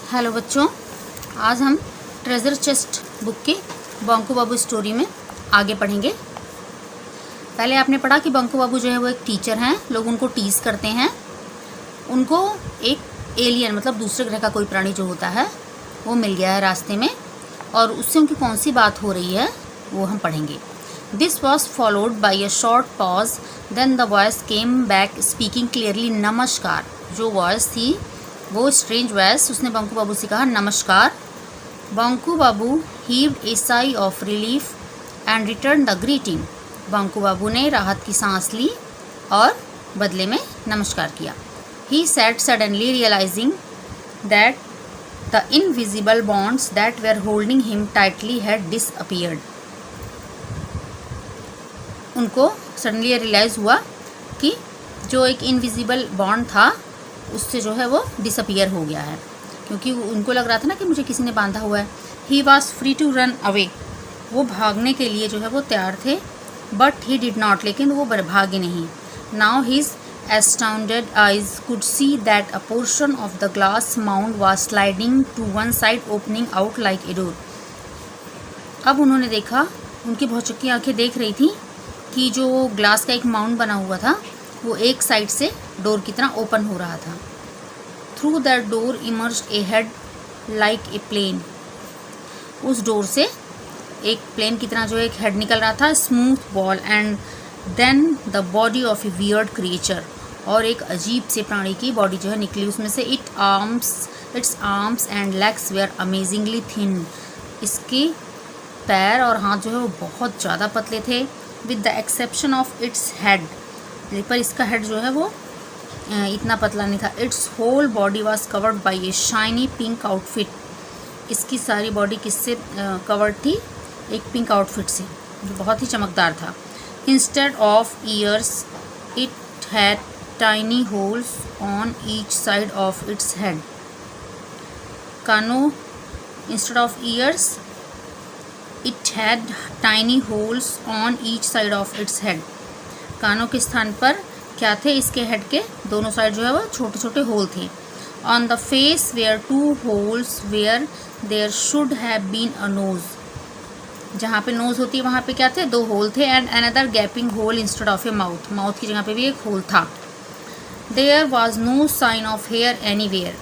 Hello बच्चों, आज हम ट्रेजर चेस्ट बुक के बंकू बाबू स्टोरी में आगे पढ़ेंगे। पहले आपने पढ़ा कि बंकू बाबू जो है वो एक टीचर हैं, लोग उनको टीज़ करते हैं। उनको एक एलियन मतलब दूसरे ग्रह का कोई प्राणी जो होता है वो मिल गया है रास्ते में, और उससे उनकी कौन सी बात हो रही है वो हम पढ़ेंगे। This was followed by a short pause, then the voice came back speaking clearly नमस्कार। जो वॉइस थी वो स्ट्रेंज वॉइस, उसने बंकू बाबू से कहा नमस्कार। Banku Babu heaved a sigh of relief and return the greeting. Banku Babu ने राहत की सांस ली और बदले में नमस्कार किया। He said suddenly realising that the invisible bonds that were holding him tightly had disappeared. उनको सडनली रियलाइज़ हुआ कि जो एक इनविजिबल बॉन्ड था उससे जो है वो डिसअपीयर हो गया है, क्योंकि उनको लग रहा था ना कि मुझे किसी ने बांधा हुआ है। He was free to run away, वो भागने के लिए जो है वो तैयार थे, बट ही डिड नॉट, लेकिन वो भागे नहीं। Now his astounded eyes could see that a portion of the glass mound was sliding to one side, opening out like a door. अब उन्होंने देखा, उनकी भौचक्की आंखें देख रही थी कि जो ग्लास का एक माउंड बना हुआ था वो एक साइड से डोर की तरह ओपन हो रहा था। Through that door emerged a head like a plane. उस डोर से एक प्लेन की तरह जो एक हेड निकल रहा था, smooth ball, and then the body of a weird creature, और एक अजीब से प्राणी की बॉडी जो है निकली उसमें से। Its arms and legs were amazingly thin. इसके पैर और हाथ जो है वो बहुत ज़्यादा पतले थे, with the exception of its head, पर इसका हेड जो है वो इतना पतला नहीं था। Its whole body was covered by a shiny pink outfit. इसकी सारी बॉडी किससे कवर्ड थी? एक पिंक आउटफिट से जो बहुत ही चमकदार था। Instead of ears it had tiny holes on each side of its head. कानों, instead of ears it had tiny holes on each side of its head. कानों के स्थान पर क्या थे? इसके हेड के दोनों साइड जो है वो छोटे छोटे होल थे। On the face were two holes where there should have been a nose. जहाँ पे नोज होती है वहाँ पे क्या थे? दो होल थे। And another gaping hole instead of a mouth. Mouth की जगह पे भी एक होल था। There was no sign of hair anywhere.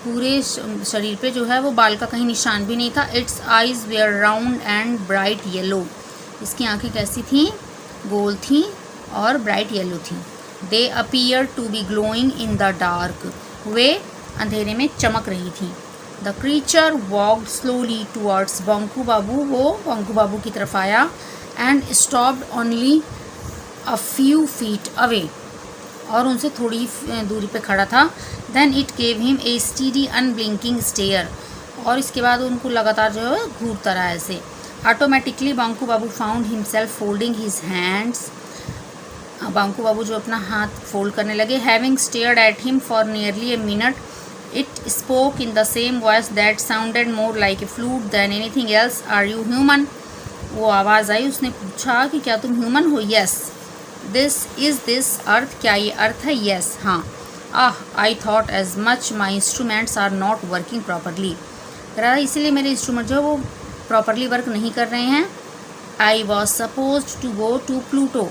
पूरे शरीर पे जो है वो बाल का कहीं निशान भी नहीं था। Its eyes were round and bright yellow. इसकी आंखें कैसी थीं? गोल थीं और ब्राइट येलो थी। They appear to be glowing in the dark. वे अंधेरे में चमक रही थी। The creature walked slowly towards Banku Babu. वो बंकू बाबू की तरफ आया। And stopped only a few feet away, और उनसे थोड़ी दूरी पे खड़ा था। Then it gave him a steady unblinking stare, और इसके बाद उनको लगातार जो है घूरता रहा ऐसे। Automatically Banku Babu found himself folding his hands. Banku Babu जो अपना हाथ फोल्ड करने लगे। Having stared at him for nearly a minute it spoke in the same voice that sounded more like a flute than anything else. Are you human? वो आवाज़ आई, उसने पूछा कि क्या तुम ह्यूमन हो? यस। This earth? क्या ये अर्थ है? यस, हाँ। I thought as much, my instruments are not working properly. कह रहा इसीलिए मेरे इंस्ट्रूमेंट जो है वो प्रॉपरली वर्क नहीं कर रहे हैं। I was suppose to go to Pluto.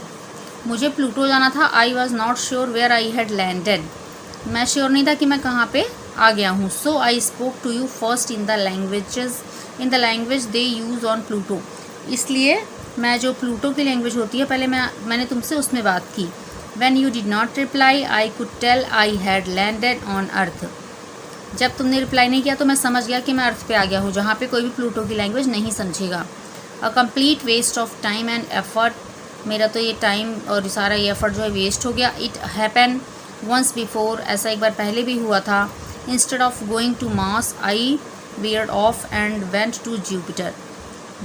मुझे प्लूटो जाना था। I was not sure where I had landed. मैं श्योर नहीं था कि मैं कहाँ पे आ गया हूँ। So I spoke to you first in the language they use on Pluto. इसलिए मैं जो प्लूटो की लैंग्वेज होती है पहले मैंने तुमसे उसमें बात की। When you did not reply I could tell I had landed on earth. जब तुमने रिप्लाई नहीं किया तो मैं समझ गया कि मैं अर्थ पे आ गया हूँ, जहाँ पे कोई भी प्लूटो की लैंग्वेज नहीं समझेगा। A complete waste of time and effort. मेरा तो ये टाइम और सारा ये एफर्ट जो है वेस्ट हो गया। It happen once before. ऐसा एक बार पहले भी हुआ था। Instead of going to Mars I veered off and went to Jupiter.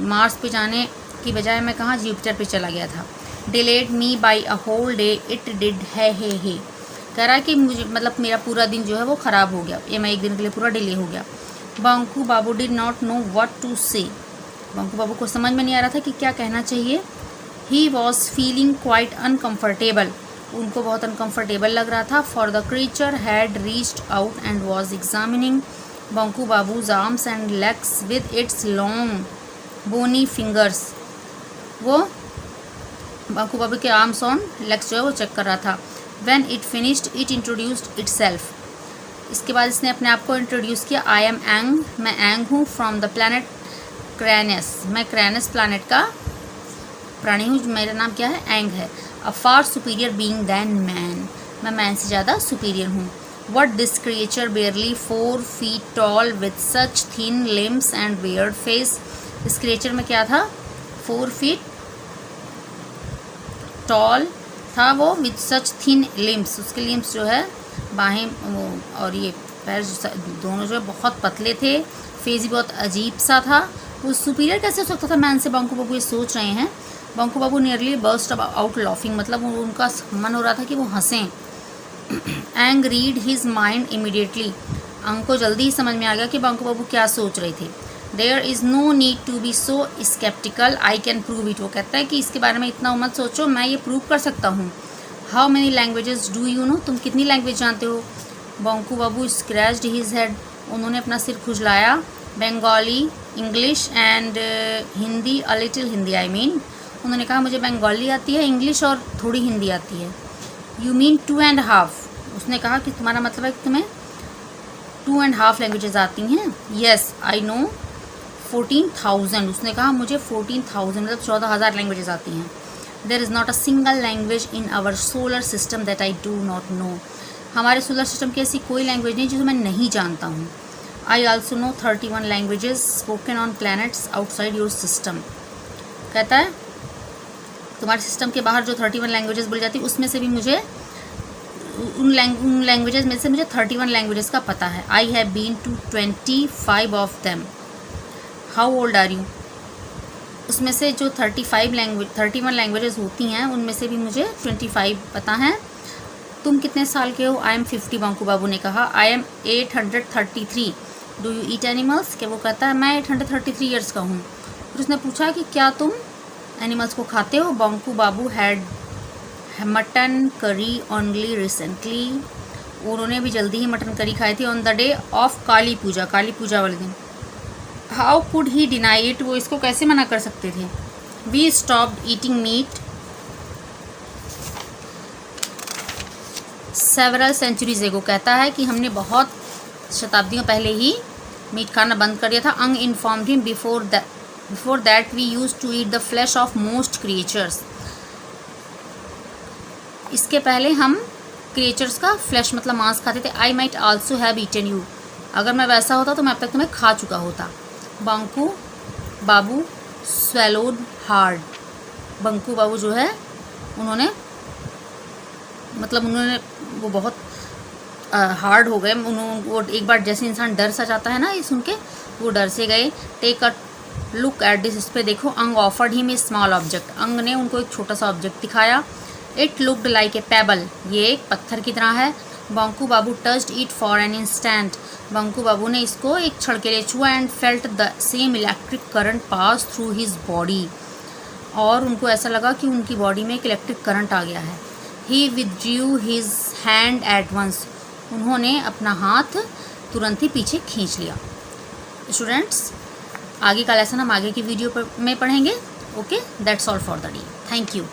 Mars पे जाने की बजाय मैं कहाँ? जुपिटर पे चला गया था। Delayed me by a whole day it did है। कह रहा है कि मुझे मतलब मेरा पूरा दिन जो है वो ख़राब हो गया, ये मैं एक दिन के लिए पूरा डिले हो गया। Banku Babu did not know what to say. Banku बाबू को समझ में नहीं आ रहा था कि क्या कहना चाहिए। He was feeling quite uncomfortable. उनको बहुत अनकम्फर्टेबल लग रहा था। For the creature had reached out and was examining Banku Babu's arms and legs with its long bony fingers. वो बंकू बाबू के आर्म्स और लेग्स जो है वो चेक कर रहा था। When it finished it introduced itself. इसके बाद इसने अपने आप को इंट्रोड्यूस किया। आई एम एंग, मैं एंग हूँ, फ्रॉम द प्लैनेट क्रैनस, मैं क्रैनस प्लैनेट का प्राणी हूँ, मेरा नाम क्या है, एंग है। A far superior being than man, मैं मैन से ज़्यादा सुपीरियर हूँ। What this creature barely 4 feet tall with such thin limbs and weird face. इस क्रिएचर में क्या था, 4 feet टॉल था वो, विथ सच थिन लिम्स, उसके लिम्स जो है बाहें वो और ये पैर दोनों जो है बहुत पतले थे। फेस भी बहुत अजीब सा था। वो सुपीरियर कैसे हो सकता था मैन से, बंकू बाबू ये सोच रहे हैं। बंकू बाबू नियरली बर्स्ट आउट लाफिंग, मतलब उनका मन हो रहा था कि वो हंसें। एंग रीड हिज माइंड इमीडिएटली, अंग को जल्दी ही समझ में आ गया कि बंकू बाबू क्या सोच रहे थे। There is no need to be so sceptical, I can prove it. वो कहता है कि इसके बारे में इतना मत सोचो, मैं ये प्रूव कर सकता हूँ। How many languages do you know, तुम कितनी लैंग्वेज जानते हो। Banku Babu scratched his head, उन्होंने अपना सिर खुजलाया। Bengali, English and Hindi, a little Hindi I mean. उन्होंने कहा मुझे बंगाली आती है, इंग्लिश और थोड़ी हिंदी आती है। यू मीन 2.5, उसने कहा कि तुम्हारा मतलब है कि तुम्हें 2.5 लैंग्वेजेस आती हैं। येस आई नो 14,000, उसने कहा मुझे 14,000 मतलब 14,000 लैंग्वेजेस आती हैं। There is not a single language in our solar system that I do not know, हमारे सोलर सिस्टम की ऐसी कोई लैंग्वेज नहीं जिसे मैं नहीं जानता हूँ। I also know 31 languages spoken on planets outside your system. कहता है तुम्हारे सिस्टम के बाहर जो 31 लैंग्वेजेस बोली जाती है उसमें से भी मुझे उन लैंग्वेजेस में से मुझे 31 लैंग्वेजेस का पता है। I have been to 25 of them. How old are you, उसमें से जो 31 लैंग्वेजेस होती हैं उनमें से भी मुझे 25 पता हैं। तुम कितने साल के हो। आई एम 50, बंकू बाबू ने कहा। I am 833, do you eat animals, क्या वो कहता है मैं 833 ईयर्स का हूँ। फिर उसने पूछा कि क्या तुम एनिमल्स को खाते हो। Banku Babu had mutton curry only recently, उन्होंने भी जल्दी ही मटन करी खाई थी। On the day of Kali Puja, Kali Puja वाले दिन। How could he deny it, वो इसको कैसे मना कर सकते थे। We stopped eating meat several centuries ago, कहता है कि हमने बहुत शताब्दियों पहले ही मीट खाना बंद कर दिया था। Ang informed him before that we use to eat the flesh of most creatures, इसके पहले हम क्रिएचर्स का फ्लैश मतलब मांस खाते थे। I might also have eaten you, अगर मैं वैसा होता तो मैं अब तक तुम्हें खा चुका होता। बंकू बाबू स्वेलोड हार्ड, बंकू बाबू जो है उन्होंने वो बहुत हार्ड हो गए। वो एक बार जैसे इंसान डर सा जाता है ना ये सुन के, वो डर से गए। Take a look at this, इस पे देखो। Ang offered him a small object, Ang ने उनको एक छोटा सा ऑब्जेक्ट दिखाया। It looked like a pebble, ये एक पत्थर की तरह है। Banku Babu touched it for an instant, Banku Babu ने इसको एक क्षण के लिए छुआ। And felt the same electric current pass through his body, और उनको ऐसा लगा कि उनकी बॉडी में एक इलेक्ट्रिक करंट आ गया है। He withdrew his hand at once, उन्होंने अपना हाथ तुरंत ही पीछे खींच लिया। स्टूडेंट्स आगे का लेसन हम आगे की वीडियो में पढ़ेंगे। Okay, that's all for the day. Thank you.